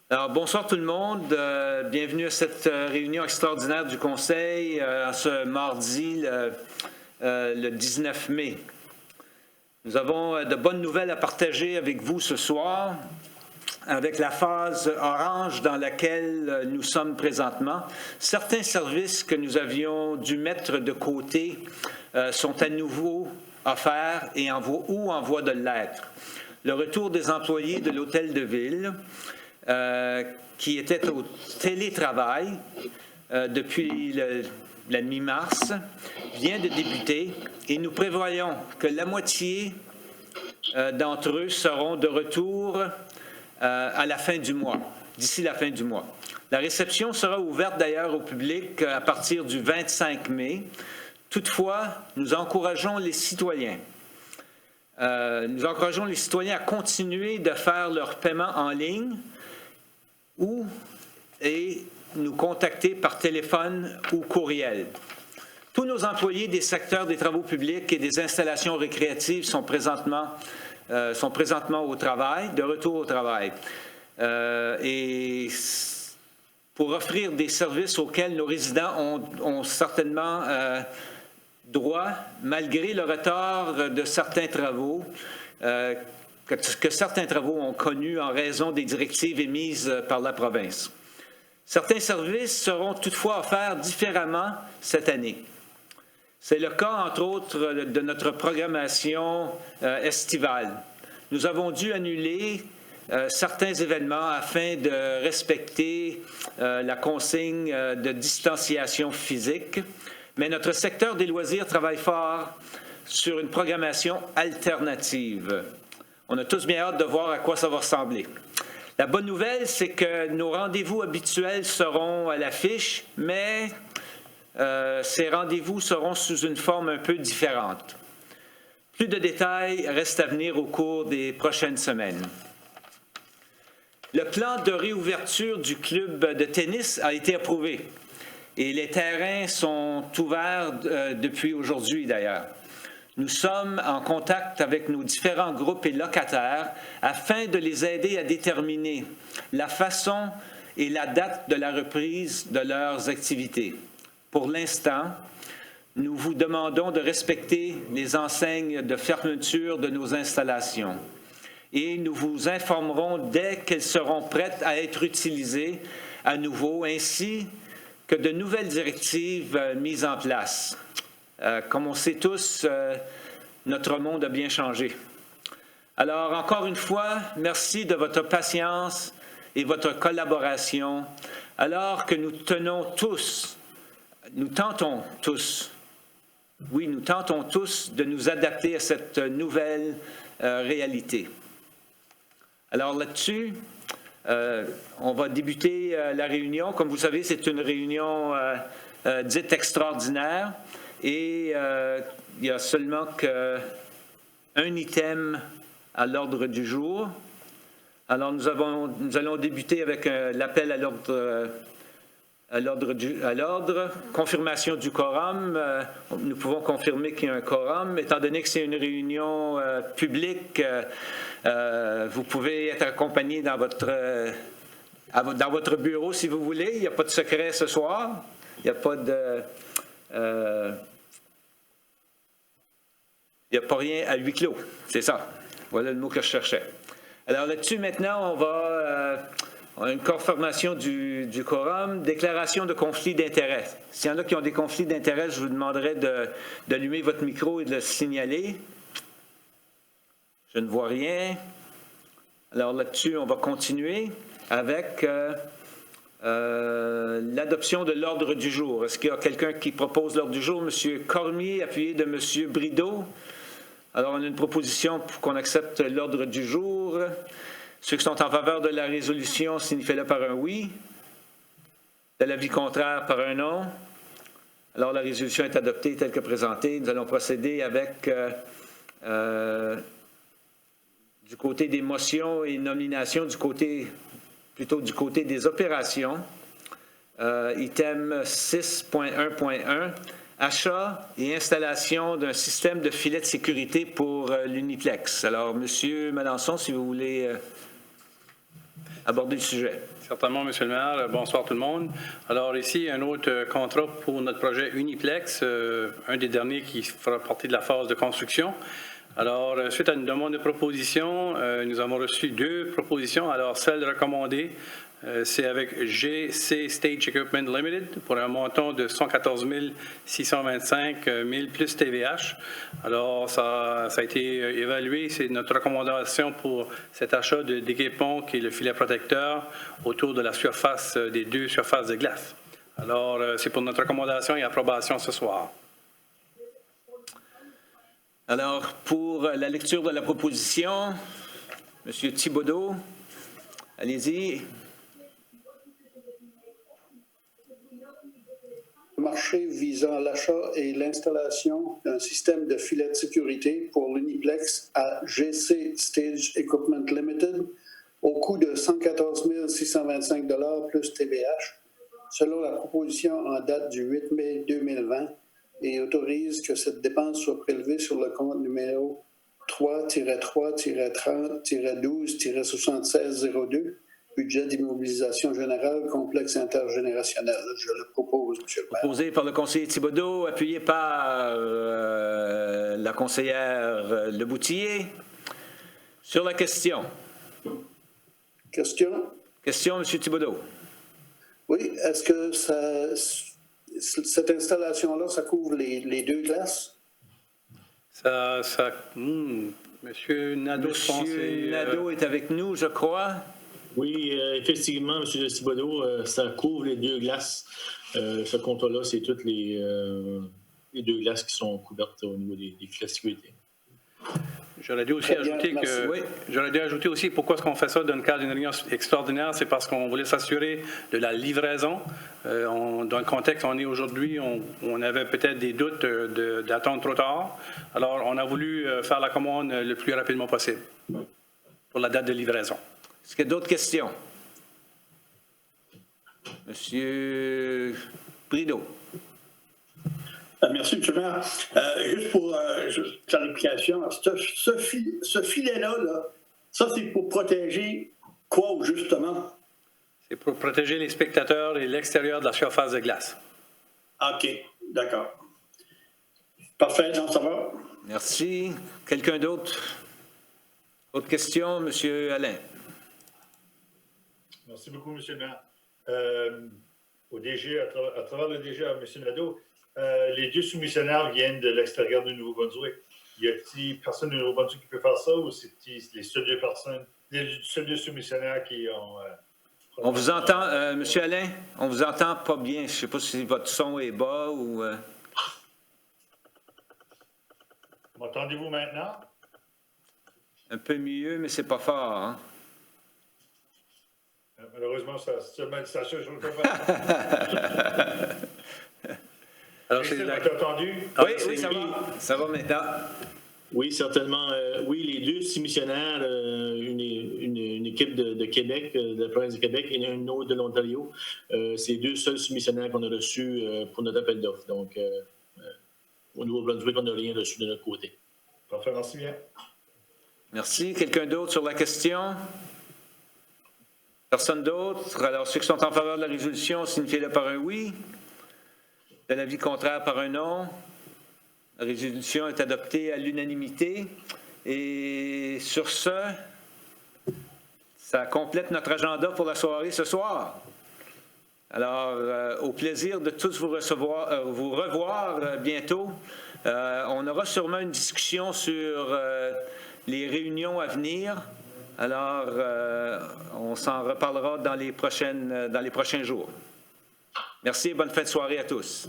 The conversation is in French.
Alors, bonsoir tout le monde. Bienvenue à cette réunion extraordinaire du Conseil ce mardi, le 19 mai. Nous avons de bonnes nouvelles à partager avec vous ce soir, avec la phase orange dans laquelle nous sommes présentement. Certains services que nous avions dû mettre de côté sont à nouveau offerts et en voie de l'être. Le retour des employés de l'Hôtel de Ville, qui était au télétravail depuis la mi-mars, vient de débuter et nous prévoyons que la moitié d'entre eux seront de retour à la fin du mois, d'ici la fin du mois. La réception sera ouverte d'ailleurs au public à partir du 25 mai. Toutefois, nous encourageons les citoyens à continuer de faire leur paiement en ligne et nous contacter par téléphone ou courriel. Tous nos employés des secteurs des travaux publics et des installations récréatives sont présentement au travail, de retour au travail. Et pour offrir des services auxquels nos résidents ont certainement droit, malgré le retard de certains travaux, que certains travaux ont connu en raison des directives émises par la province. Certains services seront toutefois offerts différemment cette année. C'est le cas, entre autres, de notre programmation estivale. Nous avons dû annuler certains événements afin de respecter la consigne de distanciation physique, mais notre secteur des loisirs travaille fort sur une programmation alternative. On a tous bien hâte de voir à quoi ça va ressembler. La bonne nouvelle, c'est que nos rendez-vous habituels seront à l'affiche, mais ces rendez-vous seront sous une forme un peu différente. Plus de détails restent à venir au cours des prochaines semaines. Le plan de réouverture du club de tennis a été approuvé et les terrains sont ouverts depuis aujourd'hui d'ailleurs. Nous sommes en contact avec nos différents groupes et locataires afin de les aider à déterminer la façon et la date de la reprise de leurs activités. Pour l'instant, nous vous demandons de respecter les enseignes de fermeture de nos installations et nous vous informerons dès qu'elles seront prêtes à être utilisées à nouveau, ainsi que de nouvelles directives mises en place. Comme on sait tous, notre monde a bien changé. Alors, encore une fois, merci de votre patience et votre collaboration, alors que nous tentons tous de nous adapter à cette nouvelle réalité. Alors là-dessus, on va débuter la réunion. Comme vous savez, c'est une réunion dite extraordinaire et il n'y a seulement qu'un item à l'ordre du jour. Alors nous allons débuter avec l'appel à l'ordre, confirmation du quorum. Nous pouvons confirmer qu'il y a un quorum. Étant donné que c'est une réunion publique, vous pouvez être accompagné dans votre bureau si vous voulez. Il n'y a pas de secret ce soir. Il n'y a pas de... il n'y a pas rien à huis clos, c'est ça. Voilà le mot que je cherchais. Alors là-dessus, maintenant, on a une confirmation du quorum, déclaration de conflit d'intérêts. S'il y en a qui ont des conflits d'intérêts, je vous demanderai d'allumer votre micro et de le signaler. Je ne vois rien. Alors là-dessus, on va continuer avec l'adoption de l'ordre du jour. Est-ce qu'il y a quelqu'un qui propose l'ordre du jour? M. Cormier, appuyé de M. Brideau. Alors, on a une proposition pour qu'on accepte l'ordre du jour. Ceux qui sont en faveur de la résolution, signifiez-le par un oui. De l'avis contraire, par un non. Alors, la résolution est adoptée telle que présentée. Nous allons procéder avec, du côté des motions et nominations, du côté des opérations. Item 6.1.1. Achat et installation d'un système de filet de sécurité pour l'Uniplex. Alors, M. Melançon, si vous voulez aborder le sujet. Certainement, M. le maire. Bonsoir tout le monde. Alors ici, un autre contrat pour notre projet Uniplex, un des derniers qui fera partie de la phase de construction. Alors, suite à une demande de proposition, nous avons reçu 2 propositions. Alors, celle recommandée, c'est avec GC Stage Equipment Limited pour un montant de 114 625 000 plus TVH. Alors, ça a été évalué. C'est notre recommandation pour cet achat d'équipement qui est le filet protecteur autour de la surface des 2 surfaces de glace. Alors, c'est pour notre recommandation et approbation ce soir. Alors, pour la lecture de la proposition, M. Thibodeau, allez-y. Marché visant l'achat et l'installation d'un système de filet de sécurité pour l'Uniplex à GC Stage Equipment Limited au coût de 114 625 $ plus TVH, selon la proposition en date du 8 mai 2020, et autorise que cette dépense soit prélevée sur le compte numéro 3-3-30-12-7602, budget d'immobilisation générale, complexe intergénérationnel. Je le propose, M. le maire. Proposé par le conseiller Thibodeau, appuyé par la conseillère Leboutillier. Sur la question. Question? Question, M. Thibodeau. Oui, est-ce que cette installation-là, ça couvre les 2 glaces? Monsieur Nadeau, je pense. Monsieur Nadeau est avec nous, je crois. Oui, effectivement, M. Thibodeau, ça couvre les 2 glaces. Ce contrat-là, c'est toutes les 2 glaces qui sont couvertes au niveau des filets de sécurité. J'aurais dû aussi ajouter aussi pourquoi est-ce qu'on fait ça dans le cadre d'une réunion extraordinaire, c'est parce qu'on voulait s'assurer de la livraison. Dans le contexte où on est aujourd'hui, on avait peut-être des doutes d'attendre trop tard. Alors, on a voulu faire la commande le plus rapidement possible pour la date de livraison. Est-ce qu'il y a d'autres questions? Monsieur Brideau. Merci, M. le maire. Juste pour clarification, ce filet-là, ça, c'est pour protéger quoi, justement? C'est pour protéger les spectateurs et l'extérieur de la surface de glace. OK, d'accord. Parfait, non, ça va. Merci. Quelqu'un d'autre? Autre question, M. Alain. Merci beaucoup, M. le maire. Au DG, à travers le DG, à M. Nadeau, les 2 soumissionnaires viennent de l'extérieur du Nouveau-Brunswick. Y a-t-il personne du Nouveau-Brunswick qui peut faire ça ou c'est les seules 2 personnes, les seuls 2 soumissionnaires qui ont... On vous entend, M. Alain, on vous entend pas bien. Je ne sais pas si votre son est bas ou... M'entendez-vous maintenant? Un peu mieux, mais c'est pas fort, hein? Malheureusement, c'est la seule chose que je peux faire. Alors, c'est entendu? Oui, ça va. Ça va maintenant. Oui, certainement. Oui, les 2 soumissionnaires, une équipe de Québec, de la province de Québec, et une autre de l'Ontario, c'est les 2 seuls soumissionnaires qu'on a reçus pour notre appel d'offres. Donc, au Nouveau-Brunswick, on n'a rien reçu de notre côté. Parfait, merci bien. Merci. Quelqu'un d'autre sur la question? Personne d'autre? Alors, ceux qui sont en faveur de la résolution, signifiez-le par un oui. De l'avis contraire, par un non. La résolution est adoptée à l'unanimité. Et sur ce, ça complète notre agenda pour la soirée ce soir. Alors, au plaisir de tous vous revoir bientôt. On aura sûrement une discussion sur les réunions à venir. Alors, on s'en reparlera dans les prochains jours. Merci et bonne fin de soirée à tous.